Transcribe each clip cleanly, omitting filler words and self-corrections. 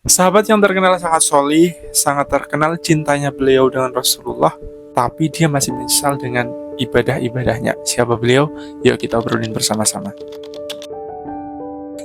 Sahabat yang terkenal sangat solih, sangat terkenal cintanya beliau dengan Rasulullah, tapi dia masih menyesal dengan ibadah-ibadahnya. Siapa beliau? Yuk kita obrolin bersama-sama.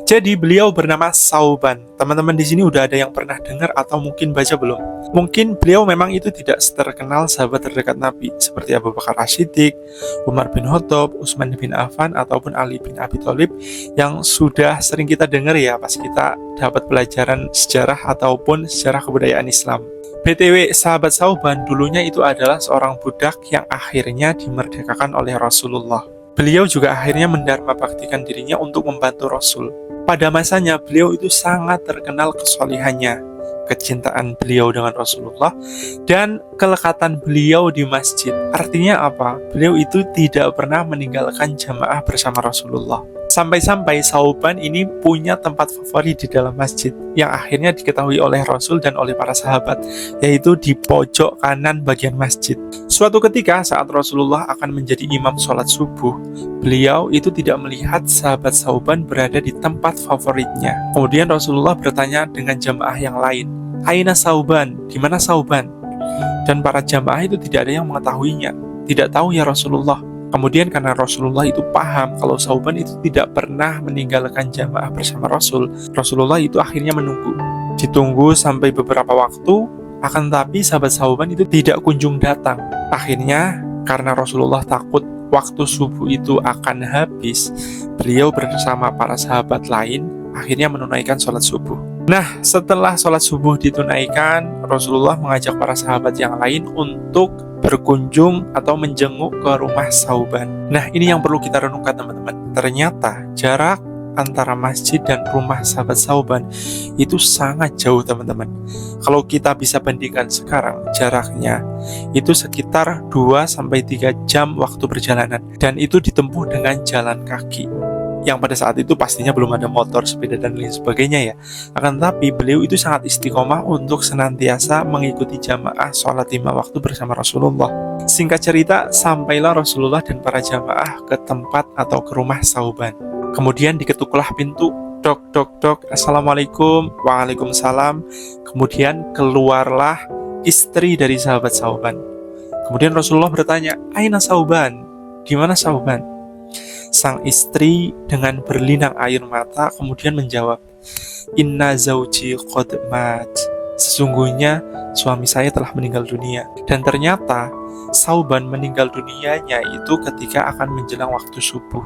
Jadi beliau bernama Sauban. Teman-teman di sini udah ada yang pernah dengar atau mungkin baca belum? Mungkin beliau memang itu tidak terkenal sahabat terdekat Nabi seperti Abu Bakar As-Siddiq, Umar bin Khattab, Utsman bin Affan ataupun Ali bin Abi Thalib yang sudah sering kita dengar ya pas kita dapat pelajaran sejarah ataupun sejarah kebudayaan Islam. BTW, sahabat Sauban dulunya itu adalah seorang budak yang akhirnya dimerdekakan oleh Rasulullah. Beliau juga akhirnya mendharma baktikan dirinya untuk membantu Rasul. Pada masanya, beliau itu sangat terkenal kesolihannya, kecintaan beliau dengan Rasulullah, dan kelekatan beliau di masjid. Artinya apa? Beliau itu tidak pernah meninggalkan jamaah bersama Rasulullah. Sampai-sampai Sauban ini punya tempat favorit di dalam masjid yang akhirnya diketahui oleh Rasul dan oleh para sahabat, yaitu di pojok kanan bagian masjid. Suatu ketika saat Rasulullah akan menjadi imam sholat subuh, beliau itu tidak melihat sahabat Sauban berada di tempat favoritnya. Kemudian Rasulullah bertanya dengan jamaah yang lain, "Aina Sauban? Di mana Sauban?" Dan para jamaah itu tidak ada yang mengetahuinya. Tidak tahu ya Rasulullah. Kemudian karena Rasulullah itu paham kalau Sauban itu tidak pernah meninggalkan jamaah bersama Rasul, Rasulullah itu akhirnya menunggu. Ditunggu sampai beberapa waktu, akan tetapi sahabat Sauban itu tidak kunjung datang. Akhirnya karena Rasulullah takut waktu subuh itu akan habis, beliau bersama para sahabat lain akhirnya menunaikan sholat subuh. Nah, setelah sholat subuh ditunaikan, Rasulullah mengajak para sahabat yang lain untuk berkunjung atau menjenguk ke rumah Sauban. Nah, ini yang perlu kita renungkan teman-teman. Ternyata jarak antara masjid dan rumah sahabat Sauban itu sangat jauh teman-teman. Kalau kita bisa bandingkan sekarang, jaraknya itu sekitar 2-3 jam waktu perjalanan. Dan itu ditempuh dengan jalan kaki. Yang pada saat itu pastinya belum ada motor, sepeda, dan lain sebagainya ya. Akan tetapi beliau itu sangat istiqomah untuk senantiasa mengikuti jamaah sholat 5 waktu bersama Rasulullah. Singkat cerita, sampailah Rasulullah dan para jamaah ke tempat atau ke rumah Sauban. Kemudian diketuklah pintu, dok, dok, dok, assalamualaikum, waalaikumsalam. Kemudian keluarlah istri dari sahabat Sauban. Kemudian Rasulullah bertanya, "Aina Sauban? Di mana Sauban?" Sang istri dengan berlinang air mata kemudian menjawab, "Inna zauji qad mat." Sesungguhnya suami saya telah meninggal dunia. Dan ternyata Sauban meninggal dunianya itu ketika akan menjelang waktu subuh.